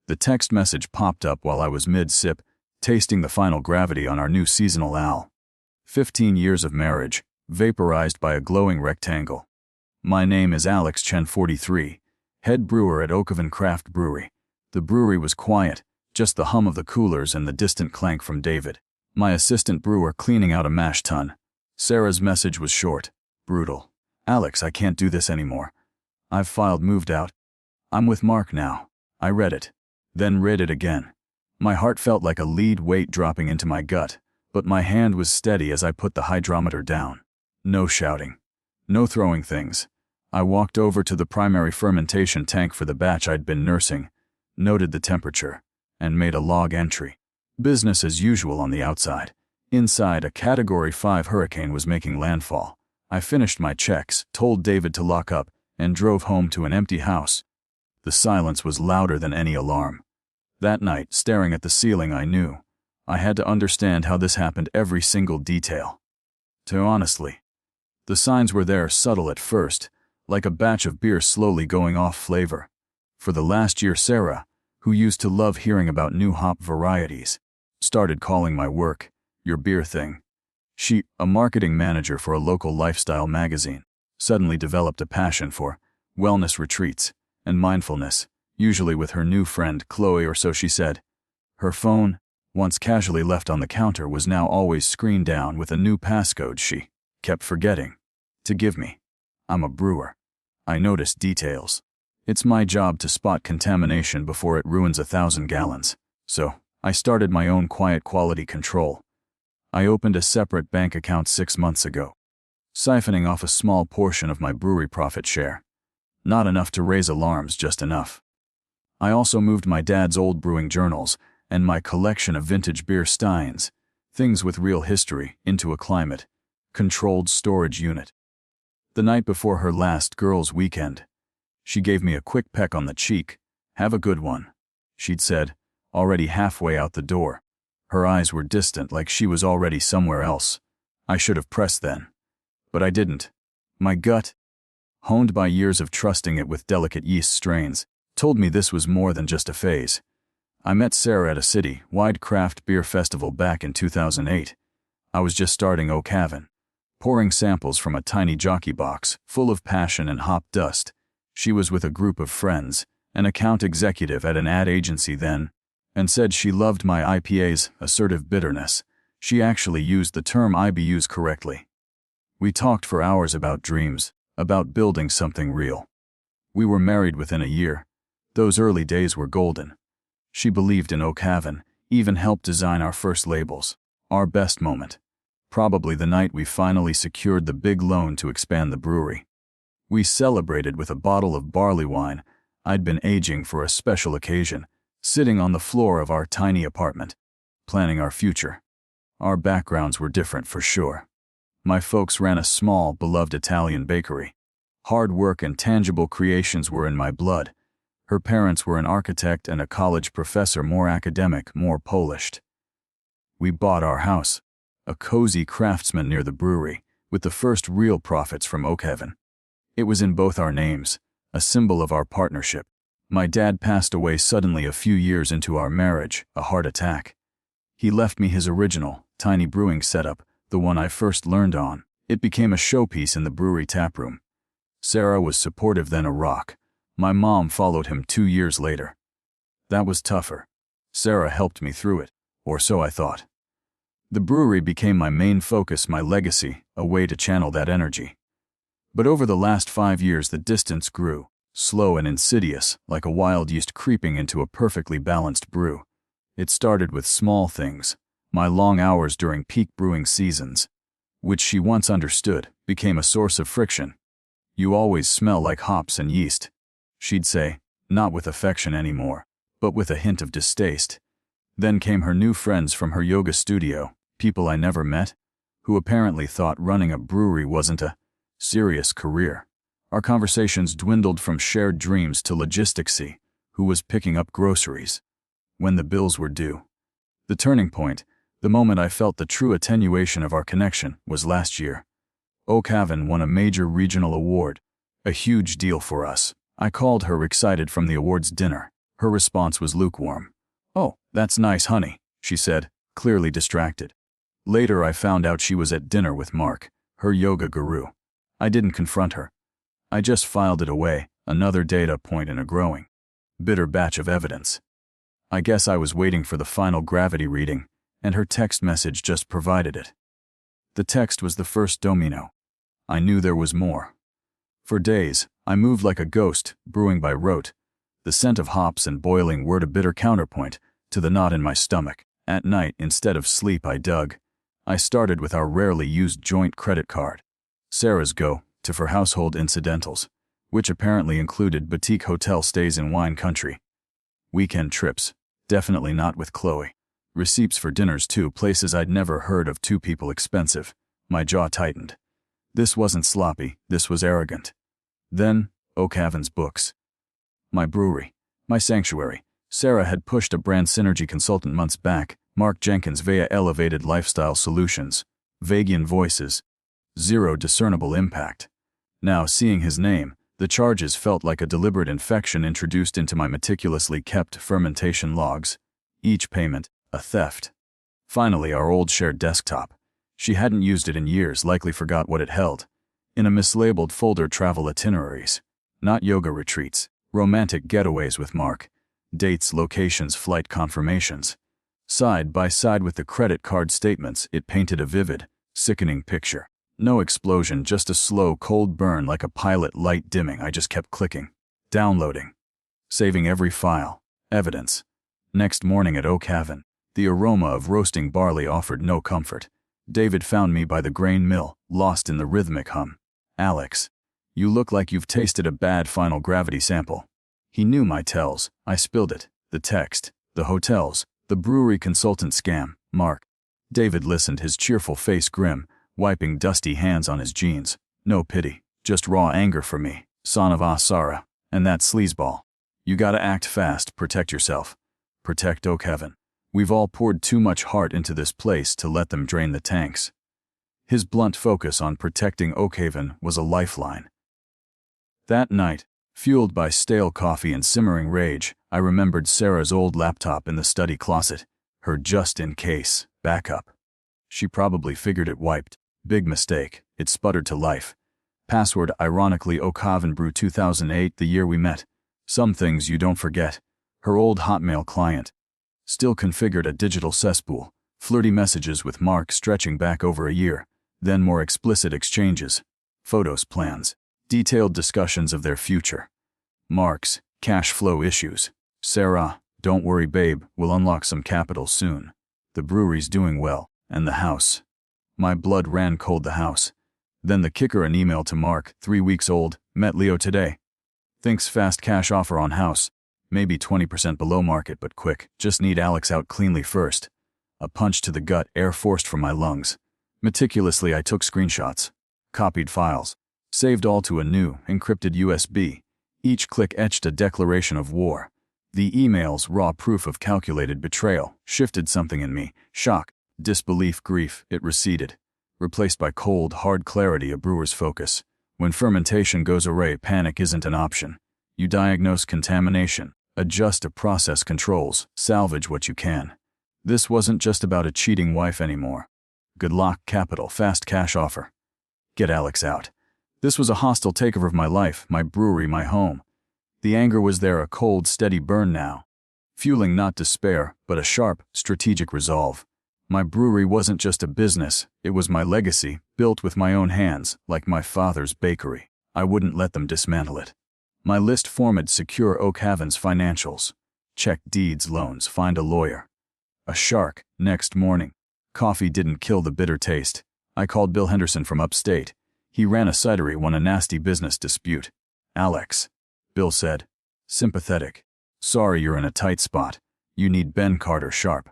The text message popped up while I was mid-sip, tasting the final gravity on our new seasonal ale. 15 years of marriage, vaporized by a glowing rectangle. My name is Alex Chen 43, head brewer at Oakhaven Craft Brewery. The brewery was quiet, just the hum of the coolers and the distant clank from David, my assistant brewer, cleaning out a mash tun. Sarah's message was short, brutal. Alex, I can't do this anymore. I've filed moved out. I'm with Mark now. I read it, then read it again. My heart felt like a lead weight dropping into my gut, but my hand was steady as I put the hydrometer down. No shouting. No throwing things. I walked over to the primary fermentation tank for the batch I'd been nursing, noted the temperature, and made a log entry. Business as usual on the outside. Inside, a Category 5 hurricane was making landfall. I finished my checks, told David to lock up, and drove home to an empty house. The silence was louder than any alarm. That night, staring at the ceiling, I knew I had to understand how this happened, every single detail. Honestly, the signs were there, subtle at first, like a batch of beer slowly going off flavor. For the last year, Sarah, who used to love hearing about new hop varieties, started calling my work your beer thing. She, a marketing manager for a local lifestyle magazine, suddenly developed a passion for wellness retreats and mindfulness, usually with her new friend Chloe, or so she said. Her phone, once casually left on the counter, was now always screened down with a new passcode she kept forgetting to give me. I'm a brewer. I notice details. It's my job to spot contamination before it ruins 1,000 gallons. So, I started my own quiet quality control. I opened a separate bank account 6 months ago, siphoning off a small portion of my brewery profit share. Not enough to raise alarms, just enough. I also moved my dad's old brewing journals and my collection of vintage beer steins, things with real history, into a climate-controlled storage unit. The night before her last girls' weekend, she gave me a quick peck on the cheek. "Have a good one," she'd said, already halfway out the door. Her eyes were distant, like she was already somewhere else. I should have pressed then, but I didn't. My gut, honed by years of trusting it with delicate yeast strains, told me this was more than just a phase. I met Sarah at a city-wide craft beer festival back in 2008. I was just starting Oakhaven, pouring samples from a tiny jockey box full of passion and hop dust. She was with a group of friends, an account executive at an ad agency then, and said she loved my IPA's assertive bitterness. She actually used the term IBUs correctly. We talked for hours about dreams, about building something real. We were married within a year. Those early days were golden. She believed in Oakhaven, even helped design our first labels. Our best moment, probably the night we finally secured the big loan to expand the brewery. We celebrated with a bottle of barley wine I'd been aging for a special occasion, sitting on the floor of our tiny apartment, planning our future. Our backgrounds were different for sure. My folks ran a small, beloved Italian bakery. Hard work and tangible creations were in my blood. Her parents were an architect and a college professor, more academic, more polished. We bought our house, a cozy craftsman near the brewery, with the first real profits from Oakhaven. It was in both our names, a symbol of our partnership. My dad passed away suddenly a few years into our marriage, a heart attack. He left me his original, tiny brewing setup, the one I first learned on. It became a showpiece in the brewery taproom. Sarah was supportive, then a rock. My mom followed him 2 years later. That was tougher. Sarah helped me through it, or so I thought. The brewery became my main focus, my legacy, a way to channel that energy. But over the last 5 years, the distance grew, slow and insidious, like a wild yeast creeping into a perfectly balanced brew. It started with small things. My long hours during peak brewing seasons, which she once understood, became a source of friction. "You always smell like hops and yeast," she'd say, not with affection anymore, but with a hint of distaste. Then came her new friends from her yoga studio, people I never met, who apparently thought running a brewery wasn't a serious career. Our conversations dwindled from shared dreams to logisticsy, who was picking up groceries, when the bills were due. The turning point, the moment I felt the true attenuation of our connection, was last year. Oakhaven won a major regional award, a huge deal for us. I called her excited from the awards dinner. Her response was lukewarm. "Oh, that's nice, honey," she said, clearly distracted. Later I found out she was at dinner with Mark, her yoga guru. I didn't confront her. I just filed it away, another data point in a growing, bitter batch of evidence. I guess I was waiting for the final gravity reading, and her text message just provided it. The text was the first domino. I knew there was more. For days, I moved like a ghost, brewing by rote. The scent of hops and boiling were a bitter counterpoint to the knot in my stomach. At night, instead of sleep, I dug. I started with our rarely used joint credit card, Sarah's go-to for household incidentals, which apparently included boutique hotel stays in wine country. Weekend trips, definitely not with Chloe. Receipts for dinners too, places I'd never heard of, two people expensive. My jaw tightened. This wasn't sloppy, this was arrogant. Then, O'Cavan's books. My brewery, my sanctuary. Sarah had pushed a brand synergy consultant months back, Mark Jenkins via Elevated Lifestyle Solutions, Vagian Voices. Zero discernible impact. Now, seeing his name, the charges felt like a deliberate infection introduced into my meticulously kept fermentation logs. Each payment, a theft. Finally, our old shared desktop. She hadn't used it in years, likely forgot what it held. In a mislabeled folder, travel itineraries. Not yoga retreats, romantic getaways with Mark. Dates, locations, flight confirmations. Side by side with the credit card statements, it painted a vivid, sickening picture. No explosion, just a slow, cold burn like a pilot light dimming. I just kept clicking. Downloading. Saving every file. Evidence. Next morning at O'Cavan, the aroma of roasting barley offered no comfort. David found me by the grain mill, lost in the rhythmic hum. "Alex, you look like you've tasted a bad final gravity sample." He knew my tells. I spilled it. The text, the hotels, the brewery consultant scam, Mark. David listened, his cheerful face grim, wiping dusty hands on his jeans. No pity, just raw anger for me, son of Asara, and that sleazeball. You gotta act fast, protect yourself. Protect O'Cavan. We've all poured too much heart into this place to let them drain the tanks. His blunt focus on protecting O'Cavan was a lifeline. That night, fueled by stale coffee and simmering rage, I remembered Sarah's old laptop in the study closet, her just-in-case backup. She probably figured it wiped. Big mistake, it sputtered to life. Password ironically O'Cavan Brew 2008, the year we met. Some things you don't forget. Her old Hotmail client. Still configured a digital cesspool. Flirty messages with Mark stretching back over a year. Then more explicit exchanges. Photos, plans. Detailed discussions of their future. Mark's cash flow issues. Sarah, don't worry babe, we'll unlock some capital soon. The brewery's doing well, and the house. My blood ran cold. The house. Then the kicker, an email to Mark, 3 weeks old, met Leo today. Thinks fast cash offer on house. Maybe 20% below market, but quick, just need Alex out cleanly first. A punch to the gut, air forced from my lungs. Meticulously I took screenshots. Copied files. Saved all to a new, encrypted USB. Each click etched a declaration of war. The email's raw proof of calculated betrayal shifted something in me. Shock, disbelief, grief. It receded. Replaced by cold, hard clarity, a brewer's focus. When fermentation goes awry, panic isn't an option. You diagnose contamination, adjust to process controls, salvage what you can. This wasn't just about a cheating wife anymore. Good luck, capital, fast cash offer. Get Alex out. This was a hostile takeover of my life, my brewery, my home. The anger was there, a cold, steady burn now. Fueling not despair, but a sharp, strategic resolve. My brewery wasn't just a business, it was my legacy, built with my own hands, like my father's bakery. I wouldn't let them dismantle it. My list formed: secure O'Cavan's financials. Check deeds, loans, find a lawyer. A shark, next morning. Coffee didn't kill the bitter taste. I called Bill Henderson from upstate. He ran a cidery, won a nasty business dispute. "Alex," Bill said. Sympathetic. "Sorry you're in a tight spot. You need Ben Carter sharp.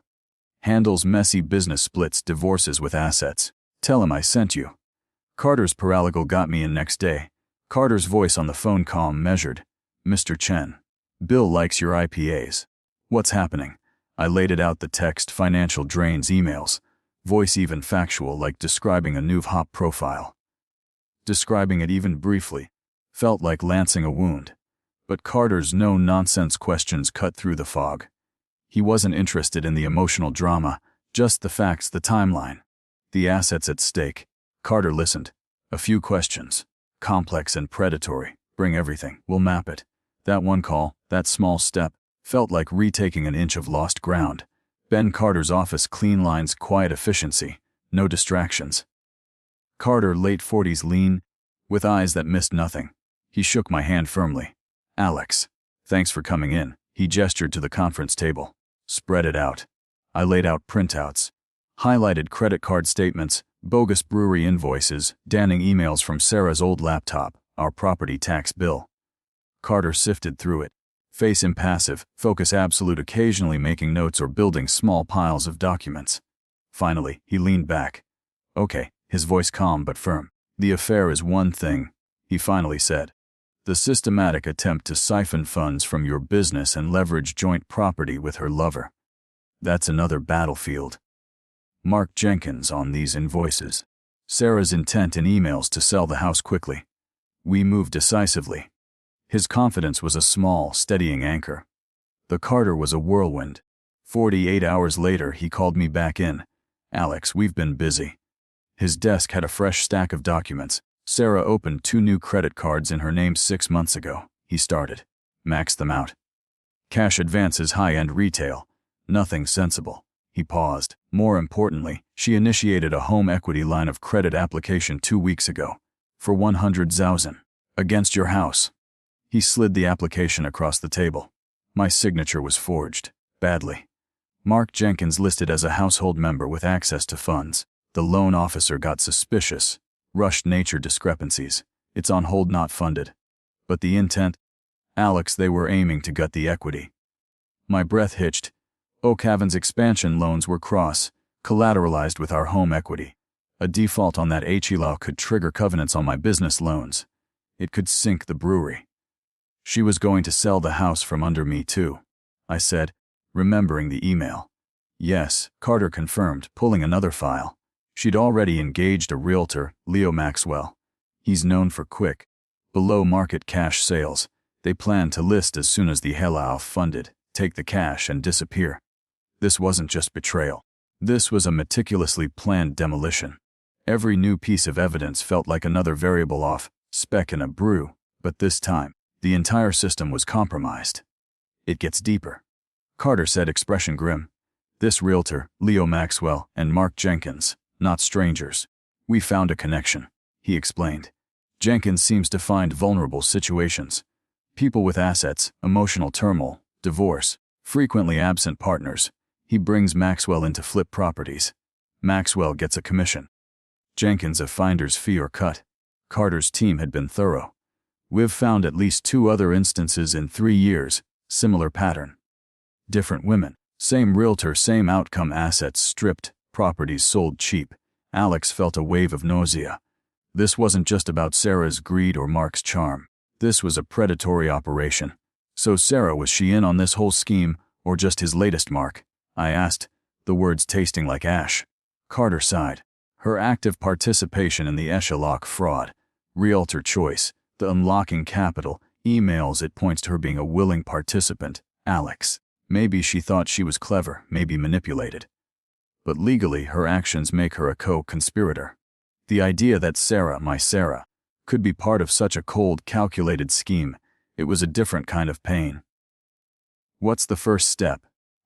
Handles messy business splits, divorces with assets. Tell him I sent you." Carter's paralegal got me in next day. Carter's voice on the phone, calm, measured. "Mr. Chen, Bill likes your IPAs. What's happening?" I laid it out, the text, financial drains, emails. Voice even factual, like describing a new hop profile. Describing it even briefly felt like lancing a wound. But Carter's no-nonsense questions cut through the fog. He wasn't interested in the emotional drama, just the facts, the timeline. The assets at stake. Carter listened. A few questions. Complex and predatory. Bring everything. We'll map it. That one call, that small step, felt like retaking an inch of lost ground. Ben Carter's office, clean lines, quiet efficiency. No distractions. Carter, late 40s, lean, with eyes that missed nothing. He shook my hand firmly. Alex, thanks for coming in. He gestured to the conference table. Spread it out. I laid out printouts. Highlighted credit card statements, bogus brewery invoices, damning emails from Sarah's old laptop, our property tax bill. Carter sifted through it. Face impassive, focus absolute, occasionally making notes or building small piles of documents. Finally, he leaned back. Okay, his voice calm but firm. The affair is one thing, he finally said. The systematic attempt to siphon funds from your business and leverage joint property with her lover. That's another battlefield. Mark Jenkins on these invoices. Sarah's intent in emails to sell the house quickly. We moved decisively. His confidence was a small, steadying anchor. The Carter was a whirlwind. 48 hours later, he called me back in. Alex, we've been busy. His desk had a fresh stack of documents. Sarah opened 2 new credit cards in her name 6 months ago. He started. Maxed them out. Cash advances, high-end retail. Nothing sensible. He paused. More importantly, she initiated a home equity line of credit application 2 weeks ago. For 100,000. Against your house. He slid the application across the table. My signature was forged. Badly. Mark Jenkins listed as a household member with access to funds. The loan officer got suspicious. Rushed nature discrepancies. It's on hold, not funded. But the intent? Alex, they were aiming to gut the equity. My breath hitched. O'Cavan's expansion loans were collateralized with our home equity. A default on that HELO could trigger covenants on my business loans. It could sink the brewery. She was going to sell the house from under me too, I said, remembering the email. Yes, Carter confirmed, pulling another file. She'd already engaged a realtor, Leo Maxwell. He's known for quick, below-market cash sales. They plan to list as soon as the HELO funded, take the cash and disappear. This wasn't just betrayal. This was a meticulously planned demolition. Every new piece of evidence felt like another variable off, speck in a brew, but this time, the entire system was compromised. It gets deeper. Carter said, expression grim. This realtor, Leo Maxwell, and Mark Jenkins, not strangers. We found a connection, he explained. Jenkins seems to find vulnerable situations. People with assets, emotional turmoil, divorce, frequently absent partners. He brings Maxwell into flip properties. Maxwell gets a commission. Jenkins a finder's fee or cut. Carter's team had been thorough. We've found at least 2 other instances in 3 years, similar pattern. Different women, same realtor, same outcome, assets stripped, properties sold cheap. Alex felt a wave of nausea. This wasn't just about Sarah's greed or Mark's charm. This was a predatory operation. So Sarah, was she in on this whole scheme, or just his latest mark? I asked, the words tasting like ash. Carter sighed. Her active participation in the Echelon fraud, realtor choice, the unlocking capital, emails, it points to her being a willing participant. Alex. Maybe she thought she was clever, maybe manipulated. But legally, her actions make her a co-conspirator. The idea that Sarah, my Sarah, could be part of such a cold, calculated scheme, it was a different kind of pain. What's the first step?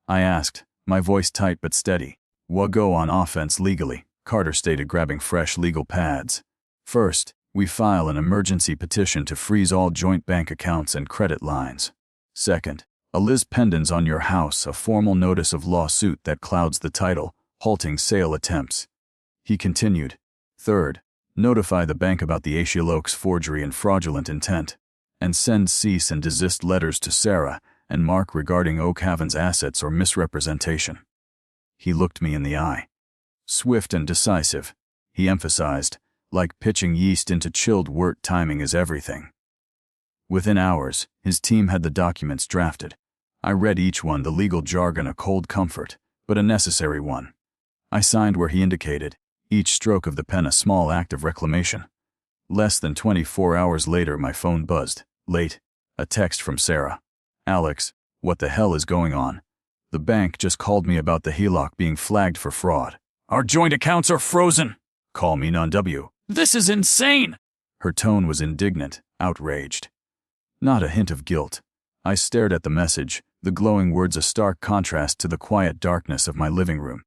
I asked, my voice tight but steady. We'll go on offense legally, Carter stated, grabbing fresh legal pads. First, we file an emergency petition to freeze all joint bank accounts and credit lines. Second, a lis pendens on your house, a formal notice of lawsuit that clouds the title, halting sale attempts. He continued. Third, notify the bank about the Echelon's forgery and fraudulent intent, and send cease and desist letters to Sarah and Mark regarding O'Cavan's assets or misrepresentation. He looked me in the eye. Swift and decisive, he emphasized, like pitching yeast into chilled wort, timing is everything. Within hours, his team had the documents drafted. I read each one, the legal jargon a cold comfort, but a necessary one. I signed where he indicated, each stroke of the pen a small act of reclamation. Less than 24 hours later, my phone buzzed. Late. A text from Sarah. Alex, what the hell is going on? The bank just called me about the HELOC being flagged for fraud. Our joint accounts are frozen. Call me non-W. This is insane. Her tone was indignant, outraged. Not a hint of guilt. I stared at the message, the glowing words a stark contrast to the quiet darkness of my living room.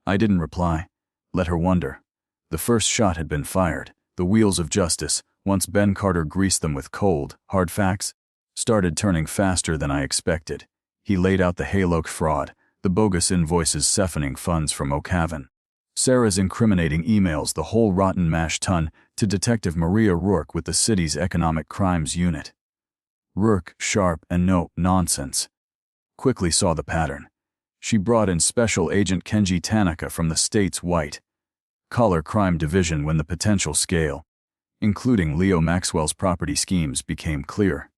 I didn't reply. Let her wonder. The first shot had been fired. The wheels of justice, once Ben Carter greased them with cold, hard facts, started turning faster than I expected. He laid out the HELOC fraud, the bogus invoices siphoning funds from O'Cavan, Sarah's incriminating emails, the whole rotten mash ton, to Detective Maria Rourke with the city's Economic Crimes Unit. Rourke, sharp and no nonsense, quickly saw the pattern. She brought in Special Agent Kenji Tanaka from the state's White Collar Crime Division when the potential scale, including Leo Maxwell's property schemes, became clear.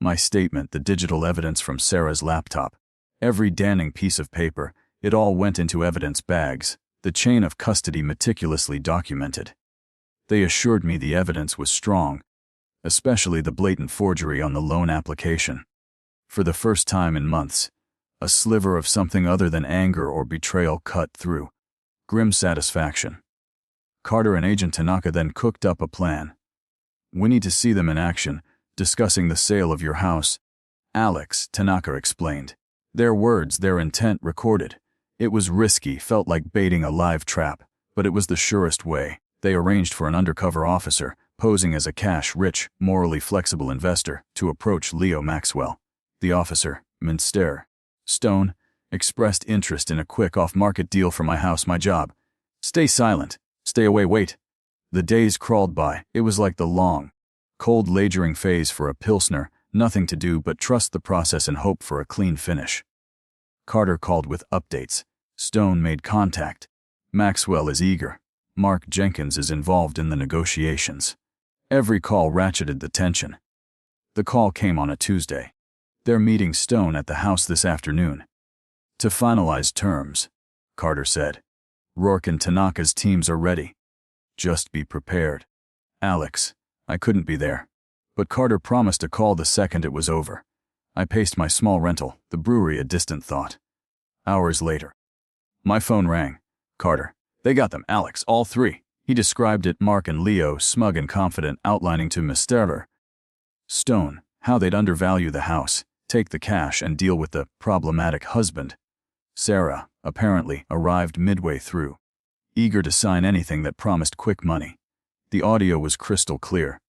My statement, the digital evidence from Sarah's laptop, every damning piece of paper, it all went into evidence bags, the chain of custody meticulously documented. They assured me the evidence was strong, especially the blatant forgery on the loan application. For the first time in months, a sliver of something other than anger or betrayal cut through. Grim satisfaction. Carter and Agent Tanaka then cooked up a plan. We need to see them in action, discussing the sale of your house. Alex, Tanaka explained. Their words, their intent recorded. It was risky, felt like baiting a live trap, but it was the surest way. They arranged for an undercover officer, posing as a cash-rich, morally flexible investor, to approach Leo Maxwell. The officer, Minster Stone, expressed interest in a quick off-market deal for my house, my job. Stay silent. Stay away, wait. The days crawled by. It was like the long, cold lagering phase for a Pilsner, nothing to do but trust the process and hope for a clean finish. Carter called with updates. Stone made contact. Maxwell is eager. Mark Jenkins is involved in the negotiations. Every call ratcheted the tension. The call came on a Tuesday. They're meeting Stone at the house this afternoon. To finalize terms, Carter said. Rourke and Tanaka's teams are ready. Just be prepared. Alex, I couldn't be there, but Carter promised to call the second it was over. I paced my small rental, the brewery a distant thought. Hours later, my phone rang. Carter. They got them, Alex, all three. He described it, Mark and Leo, smug and confident, outlining to Mr. Stone how they'd undervalue the house, take the cash and deal with the problematic husband. Sarah, apparently, arrived midway through, eager to sign anything that promised quick money. The audio was crystal clear.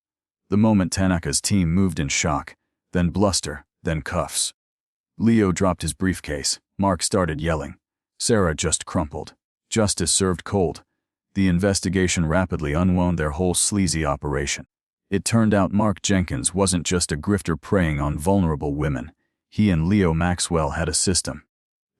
The moment Tanaka's team moved in shock, then bluster, then cuffs. Leo dropped his briefcase. Mark started yelling. Sarah just crumpled. Justice served cold. The investigation rapidly unwound their whole sleazy operation. It turned out Mark Jenkins wasn't just a grifter preying on vulnerable women. He and Leo Maxwell had a system.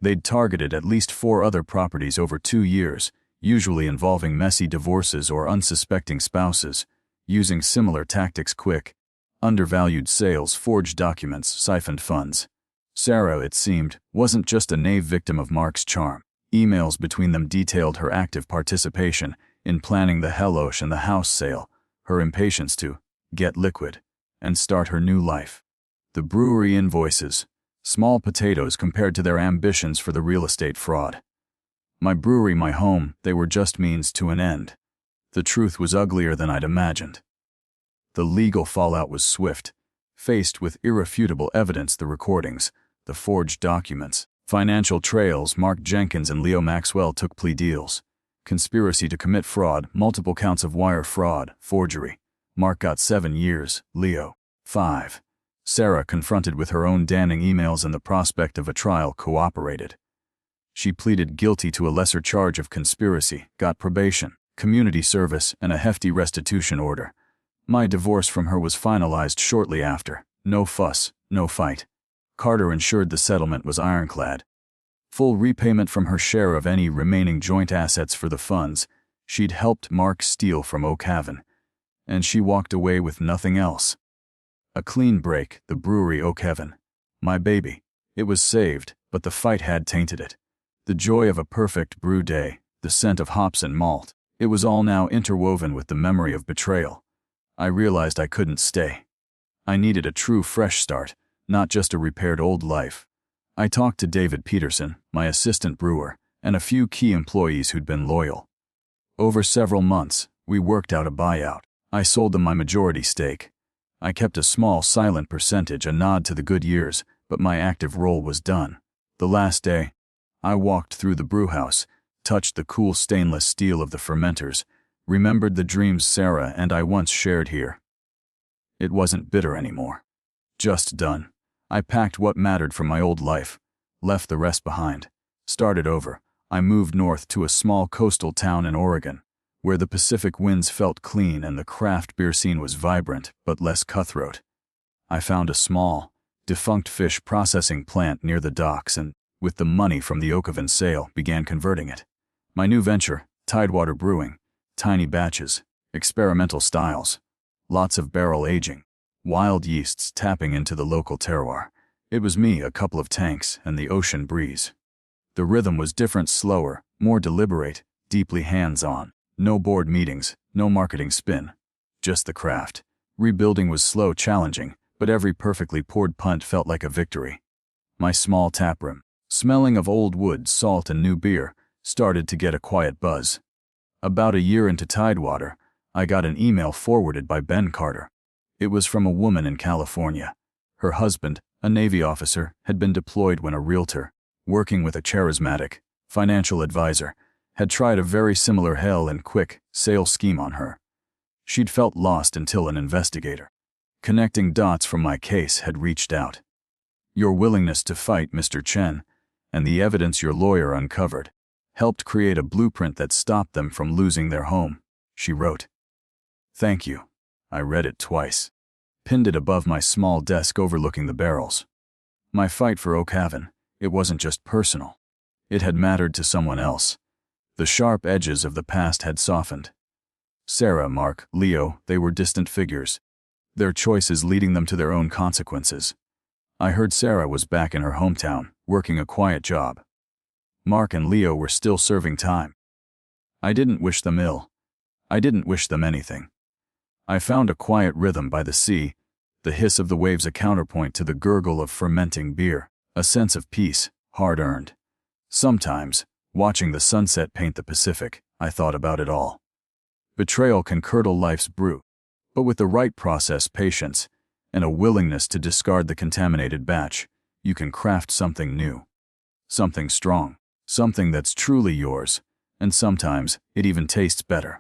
They'd targeted at least 4 other properties over 2 years, usually involving messy divorces or unsuspecting spouses, using similar tactics: quick, undervalued sales, forged documents, siphoned funds. Sarah, it seemed, wasn't just a naive victim of Mark's charm. Emails between them detailed her active participation in planning the HELOC and the house sale, her impatience to get liquid and start her new life. The brewery invoices, small potatoes compared to their ambitions for the real estate fraud. My brewery, my home, they were just means to an end. The truth was uglier than I'd imagined. The legal fallout was swift. Faced with irrefutable evidence, the recordings, the forged documents, financial trails, Mark Jenkins and Leo Maxwell took plea deals. Conspiracy to commit fraud, multiple counts of wire fraud, forgery. Mark got 7 years, Leo 5. Sarah, confronted with her own damning emails and the prospect of a trial, cooperated. She pleaded guilty to a lesser charge of conspiracy, got probation, community service, and a hefty restitution order. My divorce from her was finalized shortly after. No fuss, no fight. Carter ensured the settlement was ironclad. Full repayment from her share of any remaining joint assets for the funds she'd helped Mark steal from O'Cavan. And she walked away with nothing else. A clean break, the brewery O'Cavan. My baby. It was saved, but the fight had tainted it. The joy of a perfect brew day, the scent of hops and malt, it was all now interwoven with the memory of betrayal. I realized I couldn't stay. I needed a true fresh start, not just a repaired old life. I talked to David Peterson, my assistant brewer, and a few key employees who'd been loyal. Over several months, we worked out a buyout. I sold them my majority stake. I kept a small, silent percentage, a nod to the good years, but my active role was done. The last day, I walked through the brewhouse, touched the cool stainless steel of the fermenters, remembered the dreams Sarah and I once shared here. It wasn't bitter anymore. Just done. I packed what mattered from my old life, left the rest behind, started over. I moved north to a small coastal town in Oregon, where the Pacific winds felt clean and the craft beer scene was vibrant but less cutthroat. I found a small, defunct fish processing plant near the docks and, with the money from the Oakovan sale, began converting it. My new venture, Tidewater Brewing, tiny batches, experimental styles, lots of barrel aging, wild yeasts tapping into the local terroir. It was me, a couple of tanks, and the ocean breeze. The rhythm was different, slower, more deliberate, deeply hands-on. No board meetings, no marketing spin. Just the craft. Rebuilding was slow, challenging, but every perfectly poured punt felt like a victory. My small taproom, smelling of old wood, salt, and new beer, started to get a quiet buzz. About a year into Tidewater, I got an email forwarded by Ben Carter. It was from a woman in California. Her husband, a Navy officer, had been deployed when a realtor, working with a charismatic financial advisor, had tried a very similar hell and quick sale scheme on her. She'd felt lost until an investigator, connecting dots from my case, had reached out. Your willingness to fight, Mr. Chen, and the evidence your lawyer uncovered, helped create a blueprint that stopped them from losing their home, she wrote. Thank you. I read it twice. Pinned it above my small desk overlooking the barrels. My fight for Oakhaven, it wasn't just personal. It had mattered to someone else. The sharp edges of the past had softened. Sarah, Mark, Leo, they were distant figures, their choices leading them to their own consequences. I heard Sarah was back in her hometown, working a quiet job. Mark and Leo were still serving time. I didn't wish them ill. I didn't wish them anything. I found a quiet rhythm by the sea, the hiss of the waves a counterpoint to the gurgle of fermenting beer, a sense of peace, hard-earned. Sometimes, watching the sunset paint the Pacific, I thought about it all. Betrayal can curdle life's brew, but with the right process, patience, and a willingness to discard the contaminated batch, you can craft something new. Something strong, something that's truly yours, and sometimes it even tastes better.